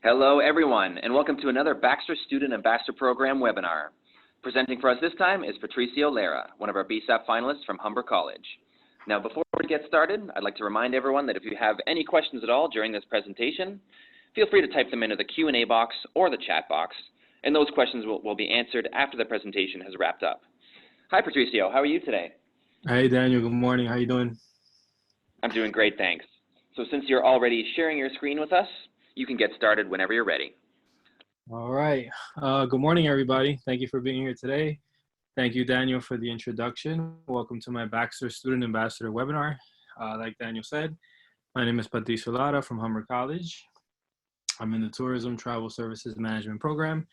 Hello, everyone, and welcome to another Baxter Student Ambassador Program webinar. Presenting for us this time is Patricio Lara, one of our BSAP finalists from Humber College. Now, before we get started, I'd like to remind everyone that if you have any questions at all during this presentation, feel free to type them into the Q&A box or the chat box, and those questions will be answered after the presentation has wrapped up. Hi, Patricio. How are you today? Hey, Daniel. Good morning. How you doing? I'm doing great, thanks. So since you're already sharing your screen with us, you can get started whenever you're ready. All right. Good morning, everybody. Thank you for being here today. Thank you, Daniel, for the introduction. Welcome to my Baxter Student Ambassador webinar. Like Daniel said, my name is Patricio Lara from Humber College. I'm in the Tourism Travel Services Management program,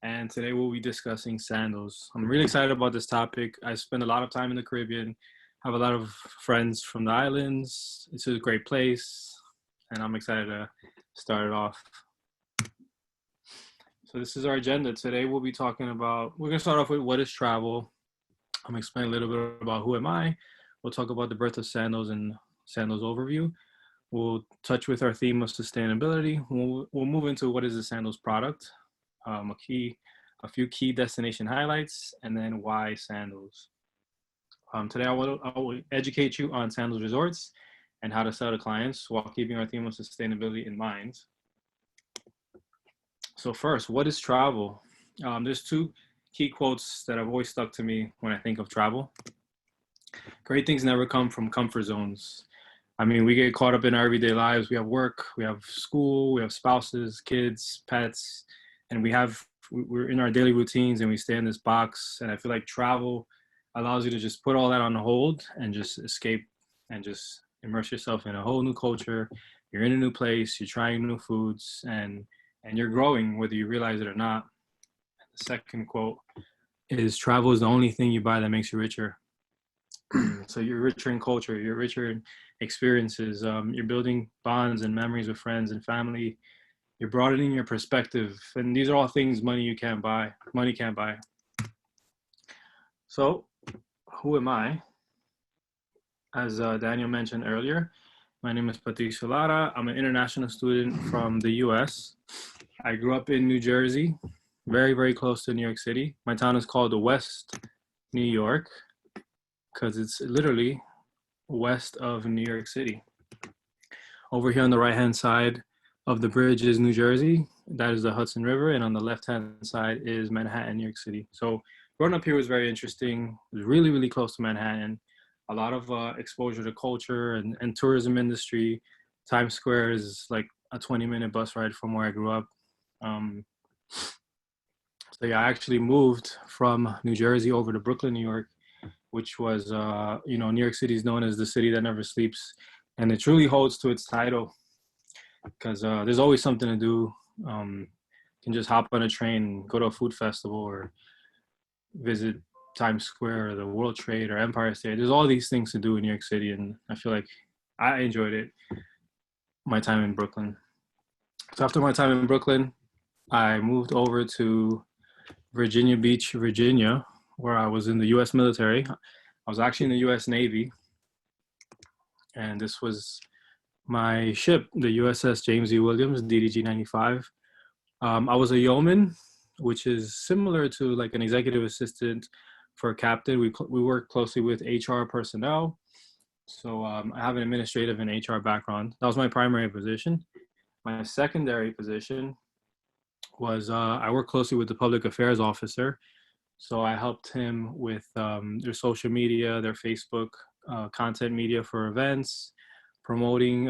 and today we'll be discussing sandals. I'm really excited about this topic. I spend a lot of time in the Caribbean, have a lot of friends from the islands. It's a great place, and I'm excited to start it off. So this is our agenda. Today we'll be talking about, we're going to start off with what is travel. I'm going to explain a little bit about who am I. We'll talk about the birth of sandals and sandals overview. We'll touch with our theme of sustainability. We'll move into what is the Sandals product, a few key destination highlights, and then why sandals. Today I will educate you on Sandals Resorts and how to sell to clients while keeping our theme of sustainability in mind. So first, what is travel? There's two key quotes that have always stuck to me when I think of travel. Great things never come from comfort zones. I mean, we get caught up in our everyday lives. We have work, we have school, we have spouses, kids, pets, and we're in our daily routines and we stay in this box. And I feel like travel allows you to just put all that on hold and just escape and just immerse yourself in a whole new culture. You're in a new place, you're trying new foods, and you're growing whether you realize it or not. The second quote is, travel is the only thing you buy that makes you richer. So you're richer in culture, you're richer in experiences, you're building bonds and memories with friends and family, you're broadening your perspective, and these are all things money can't buy. So who am I? As Daniel mentioned earlier, my name is Patricio Lara. I'm an international student from the US. I grew up in New Jersey, very, very close to New York City. My town is called West New York because it's literally west of New York City. Over here on the right-hand side of the bridge is New Jersey. That is the Hudson River. And on the left-hand side is Manhattan, New York City. So growing up here was very interesting. It was really, really close to Manhattan. A lot of exposure to culture and tourism industry. Times Square is like a 20-minute bus ride from where I grew up. So yeah, I actually moved from New Jersey over to Brooklyn, New York, which was, New York City is known as the city that never sleeps. And it truly holds to its title because there's always something to do. You can just hop on a train and go to a food festival or visit Times Square or the World Trade or Empire State. There's all these things to do in New York City, and I feel like I enjoyed it, my time in Brooklyn. So after my time in Brooklyn, I moved over to Virginia Beach, Virginia, where I was in the US military. I was actually in the US Navy, and this was my ship, the USS James E. Williams, DDG-95. I was a yeoman, which is similar to like an executive assistant for a captain. We work closely with HR personnel. So I have an administrative and HR background. That was my primary position. My secondary position was I worked closely with the public affairs officer. So I helped him with their social media, their Facebook content media for events, promoting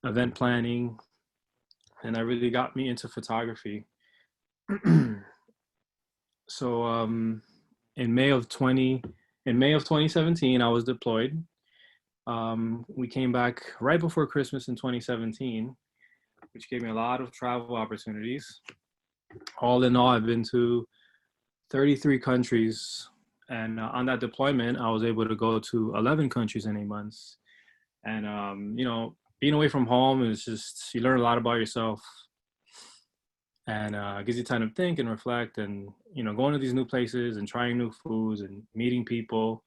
event planning, and that really got me into photography. So in May of 2017, I was deployed. We came back right before Christmas in 2017, which gave me a lot of travel opportunities. All in all, I've been to 33 countries. And on that deployment, I was able to go to 11 countries in 8 months. And, being away from home is just, you learn a lot about yourself. And it gives you time to think and reflect and, going to these new places and trying new foods and meeting people.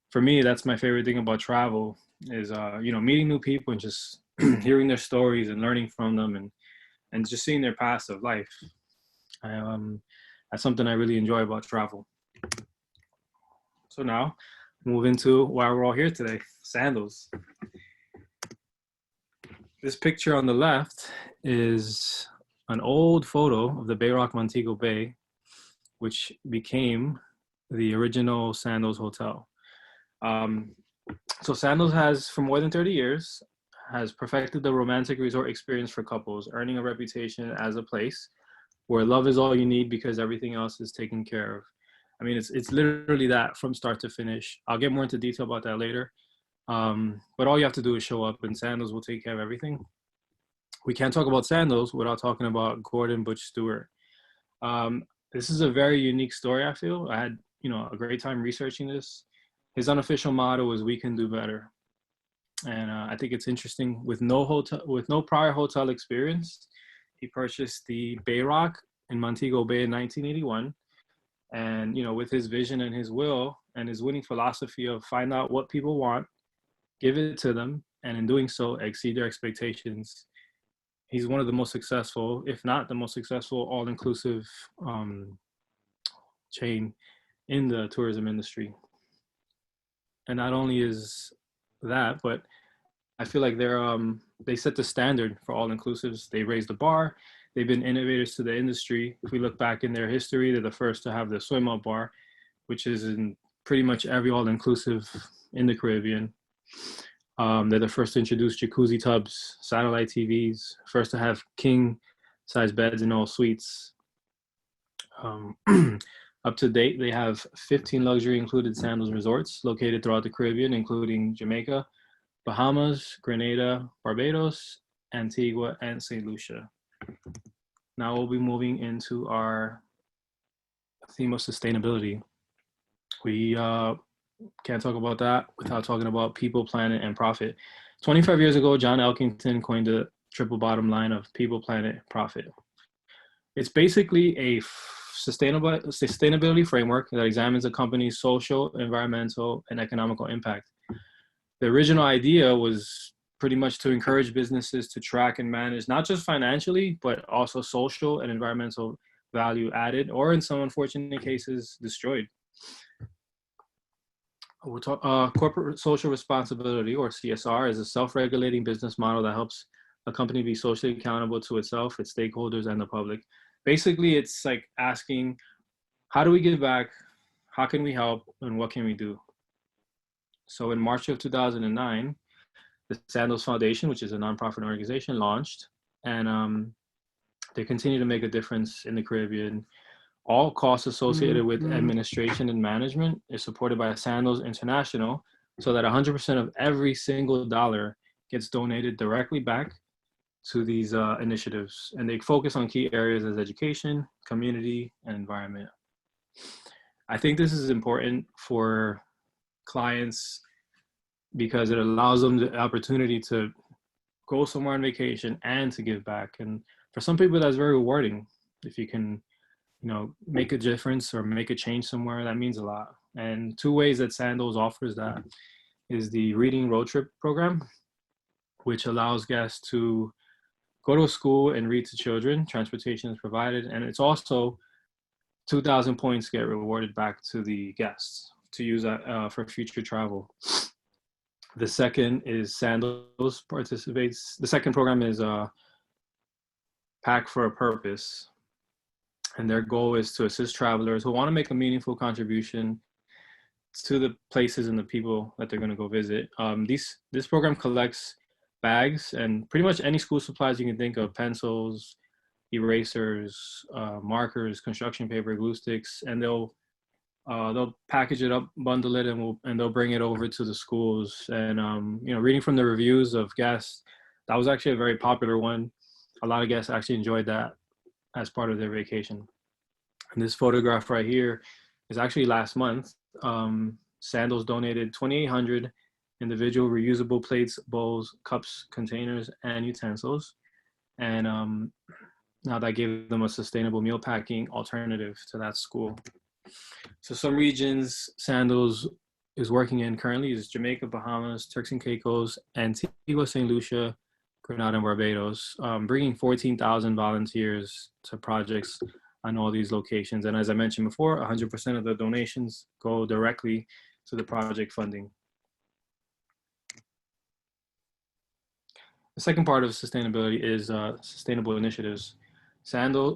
For me, that's my favorite thing about travel is, meeting new people and just hearing their stories and learning from them, and just seeing their paths of life. That's something I really enjoy about travel. So now, move into why we're all here today, sandals. This picture on the left is an old photo of the Bayrock Montego Bay, which became the original Sandals Hotel. So Sandals has, for more than 30 years, has perfected the romantic resort experience for couples, earning a reputation as a place where love is all you need because everything else is taken care of. I mean, it's literally that from start to finish. I'll get more into detail about that later. But all you have to do is show up, and Sandals will take care of everything. We can't talk about Sandals without talking about Gordon Butch Stewart. This is a very unique story, I feel. I had, a great time researching this. His unofficial motto is "We can do better," and I think it's interesting. With no prior hotel experience, he purchased the Bayrock in Montego Bay in 1981, and with his vision and his will and his winning philosophy of find out what people want, give it to them, and in doing so, exceed their expectations. He's one of the most successful, if not the most successful, all-inclusive chain in the tourism industry. And not only is that, but I feel like they set the standard for all-inclusives. They raised the bar. They've been innovators to the industry. If we look back in their history, they're the first to have the swim-up bar, which is in pretty much every all-inclusive in the Caribbean. They're the first to introduce jacuzzi tubs, satellite TVs, first to have king-size beds in all suites. Up to date, they have 15 luxury-included Sandals Resorts located throughout the Caribbean, including Jamaica, Bahamas, Grenada, Barbados, Antigua, and St. Lucia. Now we'll be moving into our theme of sustainability. We can't talk about that without talking about people, planet, and profit. 25 years ago, John Elkington coined the triple bottom line of people, planet, profit. It's basically a sustainability framework that examines a company's social, environmental, and economical impact. The original idea was pretty much to encourage businesses to track and manage not just financially, but also social and environmental value added, or in some unfortunate cases, destroyed. Corporate social responsibility, or CSR, is a self-regulating business model that helps a company be socially accountable to itself, its stakeholders, and the public. Basically, it's like asking, how do we give back? How can we help? And what can we do? So in March of 2009, the Sandals Foundation, which is a nonprofit organization, launched, and they continue to make a difference in the Caribbean. All costs associated with administration and management is supported by Sandals International, so that 100% of every single dollar gets donated directly back to these initiatives. And they focus on key areas as education, community, and environment. I think this is important for clients because it allows them the opportunity to go somewhere on vacation and to give back. And for some people, that's very rewarding. If you can, make a difference or make a change somewhere, that means a lot. And two ways that Sandals offers that is the Reading Road Trip program, which allows guests to go to a school and read to children. Transportation is provided, and it's also 2,000 points get rewarded back to the guests to use that for future travel. The second is Sandals participates. The second program is Pack for a Purpose, and their goal is to assist travelers who want to make a meaningful contribution to the places and the people that they're going to go visit. This program collects bags and pretty much any school supplies you can think of: pencils, erasers, markers, construction paper, glue sticks, and they'll package it up, bundle it, and they'll bring it over to the schools. And reading from the reviews of guests, that was actually a very popular one. A lot of guests actually enjoyed that as part of their vacation. And this photograph right here is actually last month. Sandals donated 2,800 individual reusable plates, bowls, cups, containers, and utensils. And now that gave them a sustainable meal packing alternative to that school. So some regions Sandals is working in currently is Jamaica, Bahamas, Turks and Caicos, Antigua, St. Lucia, Grenada and Barbados, bringing 14,000 volunteers to projects on all these locations. And as I mentioned before, 100% of the donations go directly to the project funding. The second part of sustainability is sustainable initiatives. Sandals,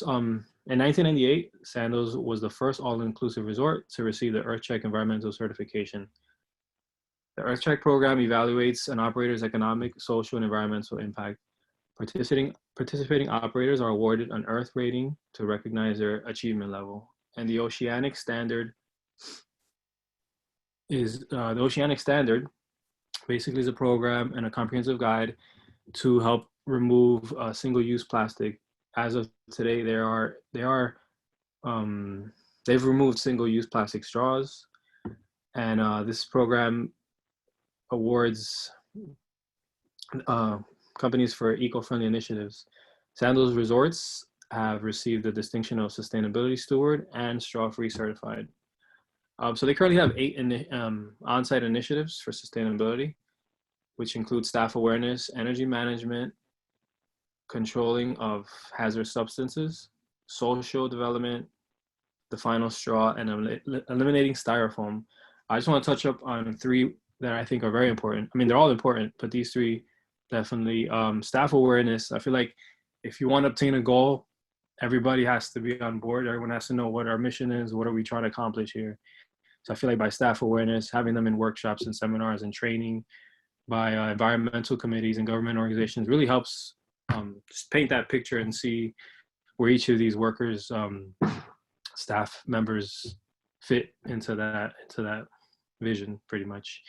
in 1998, Sandals was the first all-inclusive resort to receive the EarthCheck environmental certification. The EarthCheck program evaluates an operator's economic, social, and environmental impact. Participating operators are awarded an Earth rating to recognize their achievement level. And the Oceanic Standard basically is a program and a comprehensive guide to help remove single-use plastic. As of today, they've removed single-use plastic straws, and this program awards companies for eco-friendly initiatives. Sandals Resorts have received the distinction of Sustainability Steward and Straw-Free Certified. So they currently have 8 on-site initiatives for sustainability, which include staff awareness, energy management, controlling of hazardous substances, social development, the final straw, and eliminating styrofoam. I just want to touch up on 3 that I think are very important. I mean, they're all important, but these 3 definitely. Staff awareness. I feel like if you want to obtain a goal, everybody has to be on board. Everyone has to know what our mission is. What are we trying to accomplish here? So I feel like by staff awareness, having them in workshops and seminars and training by environmental committees and government organizations really helps just paint that picture and see where each of these workers, staff members fit into that vision pretty much.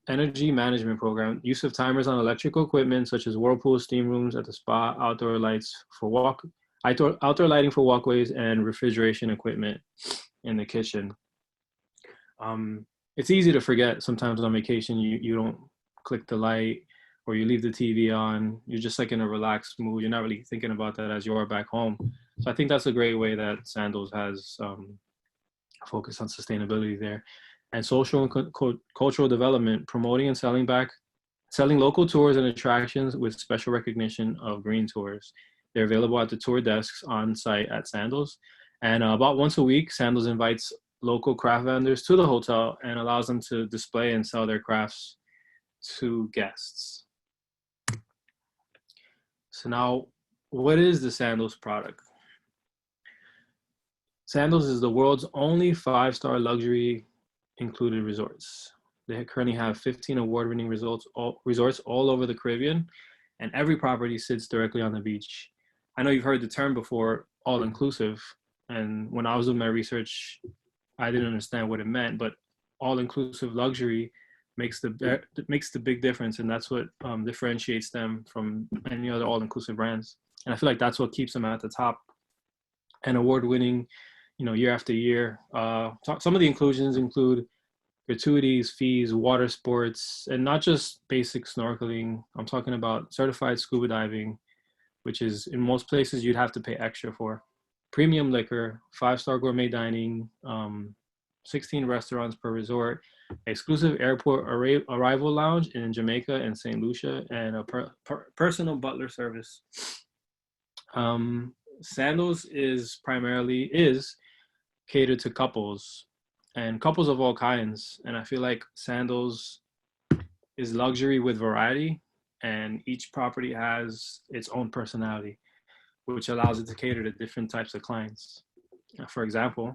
Energy management program, use of timers on electrical equipment such as whirlpool, steam rooms at the spa, outdoor lights for outdoor lighting for walkways, and refrigeration equipment in the kitchen. It's easy to forget sometimes on vacation. You don't click the light or you leave the TV on. You're just like in a relaxed mood. You're not really thinking about that as you're back home. So I think that's a great way that Sandals has focused on sustainability there. And social and cultural development, promoting and selling local tours and attractions with special recognition of green tours. They're available at the tour desks on site at Sandals. And about once a week, Sandals invites local craft vendors to the hotel and allows them to display and sell their crafts to guests. So now, what is the Sandals product? Sandals is the world's only 5-star luxury included resorts. They currently have 15 award-winning resorts all over the Caribbean, and every property sits directly on the beach. I know you've heard the term before, all-inclusive, and when I was doing my research, I didn't understand what it meant, but all-inclusive luxury makes the big difference, and that's what differentiates them from any other all-inclusive brands. And I feel like that's what keeps them at the top and award-winning, year after year. Some of the inclusions include gratuities, fees, water sports, and not just basic snorkeling. I'm talking about certified scuba diving, which is in most places you'd have to pay extra for. Premium liquor, 5-star gourmet dining, 16 restaurants per resort, exclusive airport arrival lounge in Jamaica and St. Lucia, and a personal butler service. Sandals is catered to couples, and couples of all kinds. And I feel like Sandals is luxury with variety, and each property has its own personality, which allows it to cater to different types of clients. For example,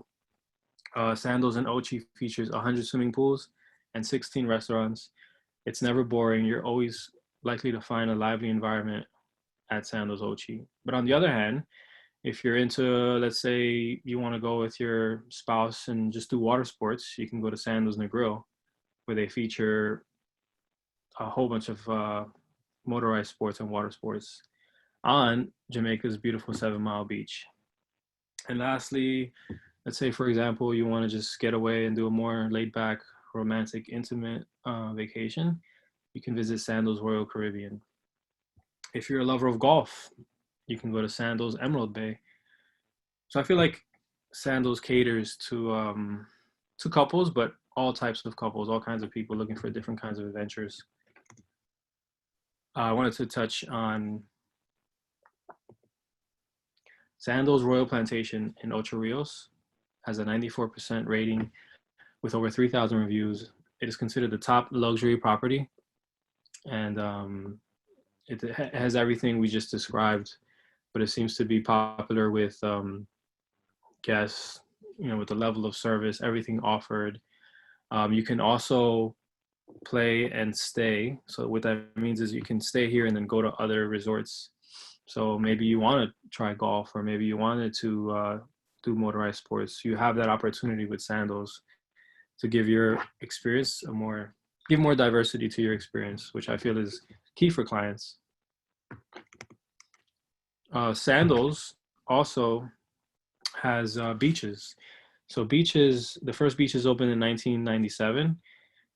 Sandals in Ochi features 100 swimming pools and 16 restaurants. It's never boring. You're always likely to find a lively environment at Sandals Ochi. But on the other hand, if you're into, let's say you want to go with your spouse and just do water sports, you can go to Sandals Negril, where they feature a whole bunch of motorized sports and water sports on Jamaica's beautiful 7 Mile Beach. And lastly, let's say, for example, you want to just get away and do a more laid back, romantic, intimate vacation, you can visit Sandals Royal Caribbean. If you're a lover of golf, you can go to Sandals Emerald Bay. So I feel like Sandals caters to couples, but all types of couples, all kinds of people looking for different kinds of adventures. I wanted to touch on Sandals Royal Plantation in Ocho Rios. Has a 94% rating with over 3,000 reviews. It is considered the top luxury property, and it has everything we just described, but it seems to be popular with guests, with the level of service, everything offered. You can also play and stay. So what that means is you can stay here and then go to other resorts. So maybe you want to try golf, or maybe you wanted to do motorized sports. You have that opportunity with Sandals to give your experience give more diversity to your experience, which I feel is key for clients. Sandals also has beaches. So the first beaches opened in 1997,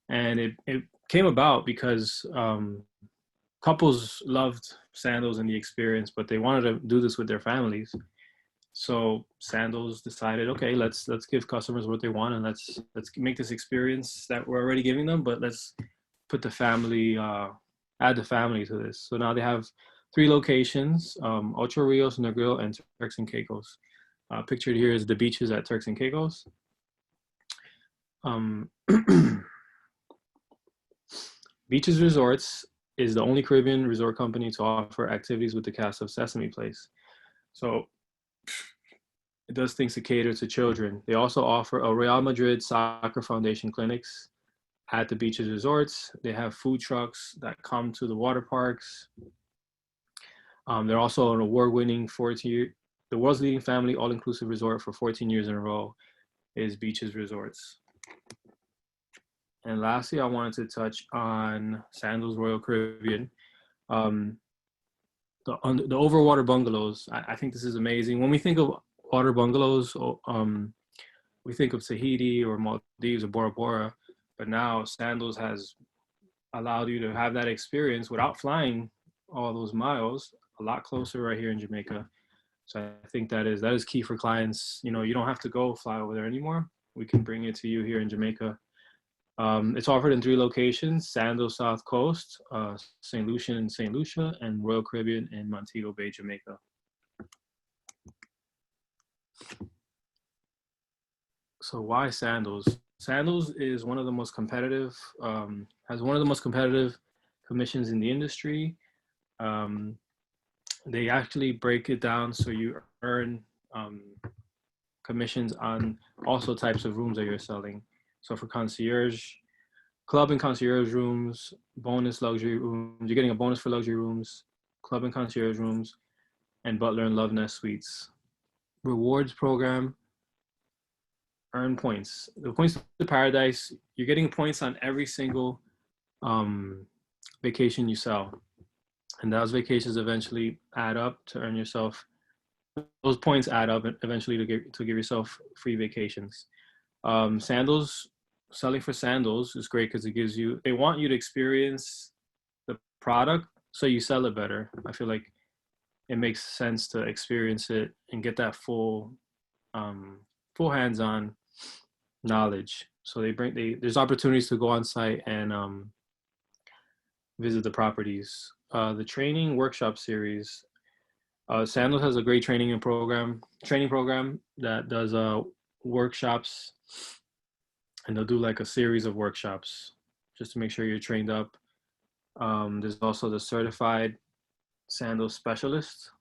and it came about because couples loved Sandals and the experience, but they wanted to do this with their families. So Sandals decided, okay, let's give customers what they want, and let's make this experience that we're already giving them, but let's put the family, add the family to this. So now they have 3 locations: Ocho Rios, Negril, and Turks and Caicos. Pictured here is the beaches at Turks and Caicos. Beaches Resorts is the only Caribbean resort company to offer activities with the cast of Sesame Place. So it does things to cater to children. They also offer a Real Madrid Soccer Foundation clinics at the Beaches Resorts. They have food trucks that come to the water parks. They're also an award-winning the world's leading family all-inclusive resort for 14 years in a row is Beaches Resorts. And lastly, I wanted to touch on Sandals Royal Caribbean. The overwater bungalows, I think this is amazing. When we think of water bungalows, we think of Tahiti or Maldives or Bora Bora, but now Sandals has allowed you to have that experience without flying all those miles, a lot closer right here in Jamaica. So I think that is key for clients. You don't have to go fly over there anymore. We can bring it to you here in Jamaica. It's offered in 3 locations: Sandals South Coast, St. Lucia in St. Lucia, and Royal Caribbean in Montego Bay, Jamaica. So why Sandals? Sandals is one of the most competitive, has one of the most competitive commissions in the industry. They actually break it down so you earn commissions on also types of rooms that you're selling. So for club and concierge rooms, bonus luxury rooms, you're getting a bonus for luxury rooms, club and concierge rooms, and butler and love nest suites. Rewards program, earn points. The points to paradise, you're getting points on every single vacation you sell. And those vacations eventually add up to earn yourself. Those points add up eventually to give yourself free vacations. Selling for Sandals is great because they want you to experience the product, so you sell it better. I feel like it makes sense to experience it and get that full hands-on knowledge. So there's opportunities to go on site and visit the properties. The training workshop series. Sandals has a great training program that does workshops, and they'll do like a series of workshops just to make sure you're trained up. There's also the certified Sandals specialist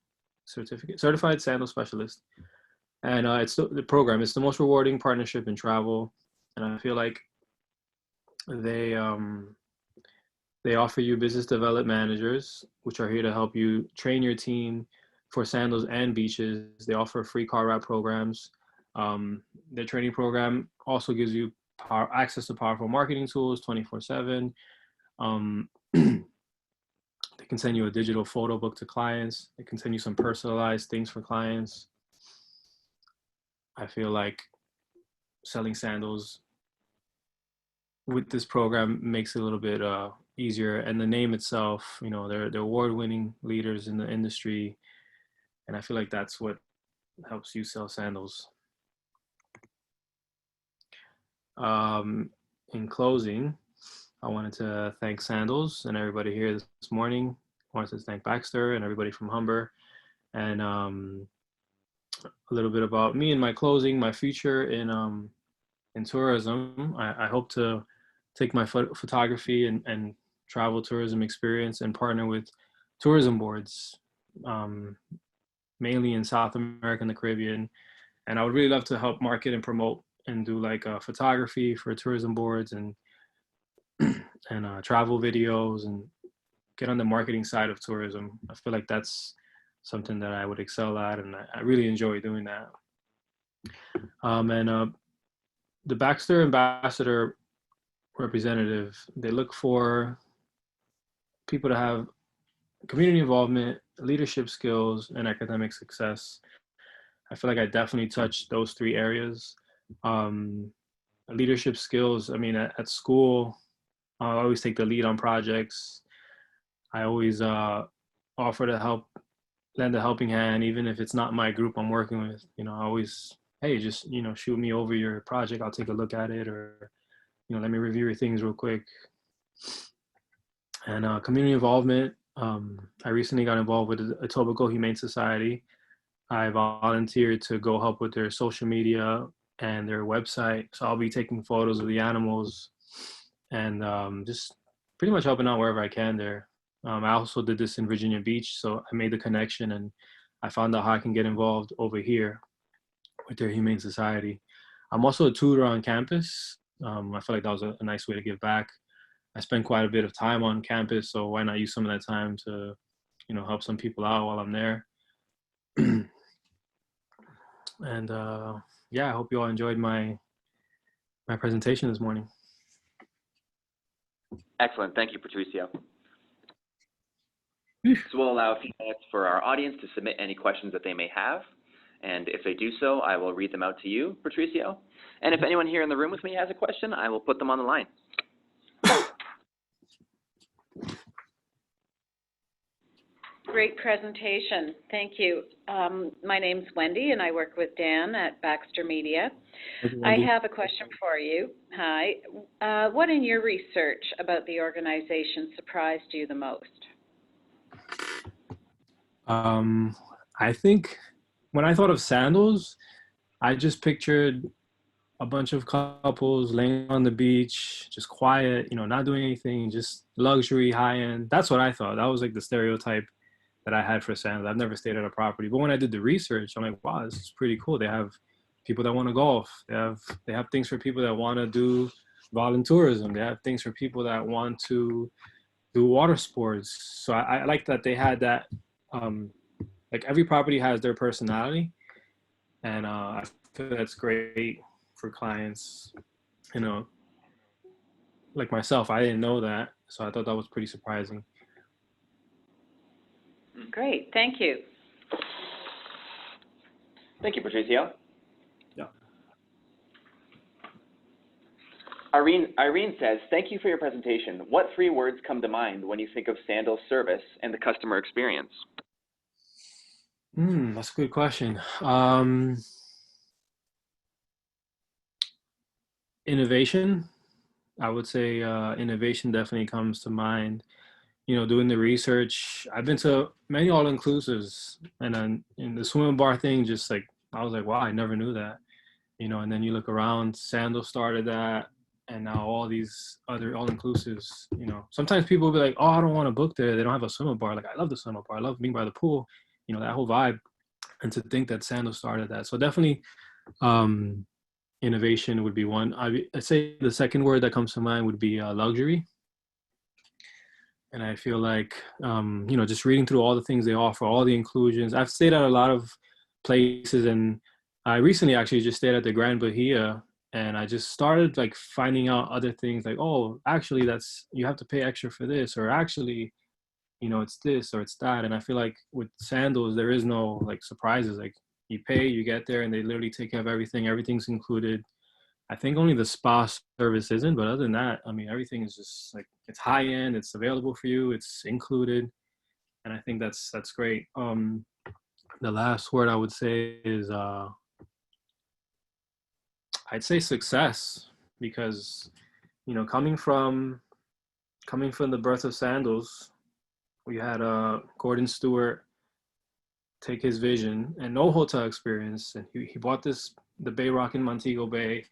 certified Sandals specialist, and it's the program. It's the most rewarding partnership in travel, and I feel like they offer you business development managers, which are here to help you train your team for Sandals and beaches. They offer free car route programs. Their training program also gives you access to powerful marketing tools 24/7. They can send you a digital photo book to clients. They can send you some personalized things for clients. I feel like selling Sandals with this program makes it a little bit easier, and the name itself, they're award-winning leaders in the industry, and I feel like that's what helps you sell Sandals. In closing, I wanted to thank Sandals and everybody here this morning want to thank Baxter and everybody from Humber. And a little bit about me and my closing, my future in tourism. I hope to take my photography and travel tourism experience and partner with tourism boards, um, mainly in South America and the Caribbean. And I would really love to help market and promote and do like photography for tourism boards and travel videos and get on the marketing side of tourism. I feel like that's something that I would excel at, and I really enjoy doing that. And the Baxter Ambassador representative, they look for people to have community involvement, leadership skills, and academic success. I feel like I definitely touched those three areas. Um, Leadership skills, I mean, at school, I always take the lead on projects. I always offer to help, lend a helping hand, even if it's not my group I'm working with. I always, hey, just, shoot me over your project. I'll take a look at it, or, let me review your things real quick. And community involvement. I recently got involved with the Etobicoke Humane Society. I volunteered to go help with their social media and their website. So I'll be taking photos of the animals and just pretty much helping out wherever I can there. I also did this in Virginia Beach, so I made the connection and I found out how I can get involved over here with their Humane Society. I'm also a tutor on campus. I feel like that was a nice way to give back. I spend quite a bit of time on campus, so why not use some of that time to, help some people out while I'm there. And yeah, I hope you all enjoyed my presentation this morning. Excellent. Thank you, Patricio. So we'll allow a few minutes for our audience to submit any questions that they may have. And if they do so, I will read them out to you, Patricio. And if anyone here in the room with me has a question, I will put them on the line. Great presentation. Thank you. My name's Wendy, and I work with Dan at Baxter Media. I have a question for you. Hi. What in your research about the organization surprised you the most? I think when I thought of Sandals, I just pictured a bunch of couples laying on the beach, just quiet, not doing anything, just luxury, high end. That's what I thought. That was like the stereotype that I had for Sandals. I've never stayed at a property, but when I did the research, I'm like, wow, this is pretty cool. They have people that want to golf. They have things for people that want to do volunteerism. They have things for people that want to do water sports. So I like that they had that. Like every property has their personality, and I feel that's great for clients. Like myself, I didn't know that, so I thought that was pretty surprising. Great, thank you. Thank you, Patricio. Yeah. Irene says, thank you for your presentation. What three words come to mind when you think of Sandals service and the customer experience? That's a good question. Innovation. I would say innovation definitely comes to mind. Doing the research. I've been to many all-inclusives, and then in the swimming bar thing, just like, I was like, wow, I never knew that. And then you look around, Sandals started that, and now all these other all-inclusives, sometimes people will be like, oh, I don't want to book there. They don't have a swimming bar. Like, I love the swimming bar. I love being by the pool, that whole vibe. And to think that Sandals started that. So definitely innovation would be one. I'd say the second word that comes to mind would be luxury. And I feel like, just reading through all the things they offer, all the inclusions. I've stayed at a lot of places, and I recently actually just stayed at the Grand Bahia, and I just started like finding out other things like, oh, actually you have to pay extra for this, or actually, it's this or it's that. And I feel like with Sandals, there is no like surprises. Like you pay, you get there, and they literally take care of everything. Everything's included. I think only the spa service isn't, but other than that, I mean, everything is just like, it's high end, it's available for you, it's included. And I think that's great. The last word I would say is, I'd say success, because, coming from the birth of Sandals, we had Gordon Stewart take his vision and no hotel experience, and he bought the Bay Rock in Montego Bay,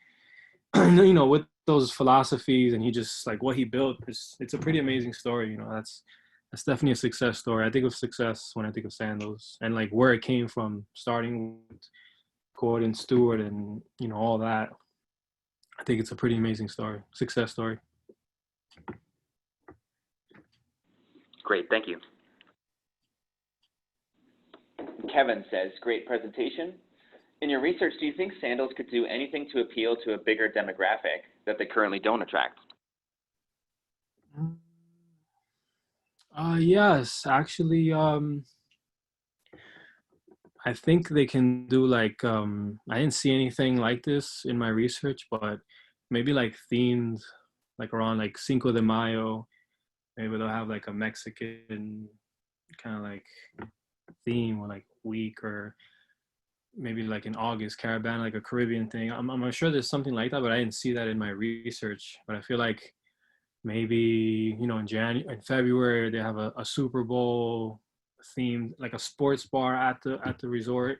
you know, with those philosophies, and he just like what he built. It's a pretty amazing story. You know, that's definitely a success story. I think of success when I think of Sandals and like where it came from, starting with Gordon Stewart and you know all that. I think it's a pretty amazing story, success story. Great, thank you. Kevin says, great presentation. In your research, do you think Sandals could do anything to appeal to a bigger demographic that they currently don't attract? Yes, actually, I think they can do like, I didn't see anything like this in my research, but maybe like themed, like around like Cinco de Mayo, maybe they'll have like a Mexican kind of like theme or like week, or maybe like in August, Caribbean, like a Caribbean thing. I'm sure there's something like that, but I didn't see that in my research. But I feel like maybe, you know, in February, they have a Super Bowl themed, like a sports bar at the resort,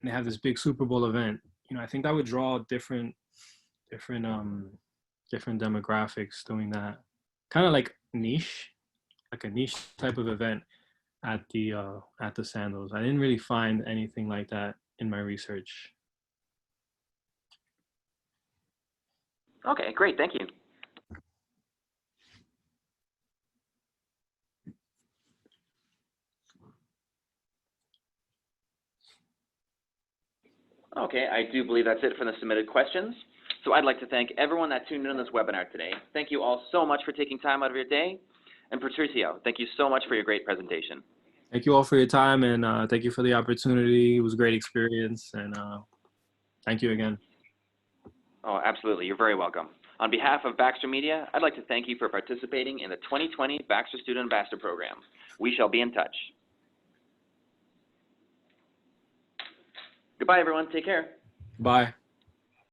and they have this big Super Bowl event. You know, I think that would draw different different demographics doing that. Kind of like like a niche type of event at the Sandals. I didn't really find anything like that in my research. Okay, great, thank you. Okay, I do believe that's it for the submitted questions. So I'd like to thank everyone that tuned in on this webinar today. Thank you all so much for taking time out of your day. And Patricio, thank you so much for your great presentation. Thank you all for your time, and thank you for the opportunity. It was a great experience, and thank you again. Oh, absolutely. You're very welcome. On behalf of Baxter Media, I'd like to thank you for participating in the 2020 Baxter Student Ambassador Program. We shall be in touch. Goodbye, everyone. Take care. Bye.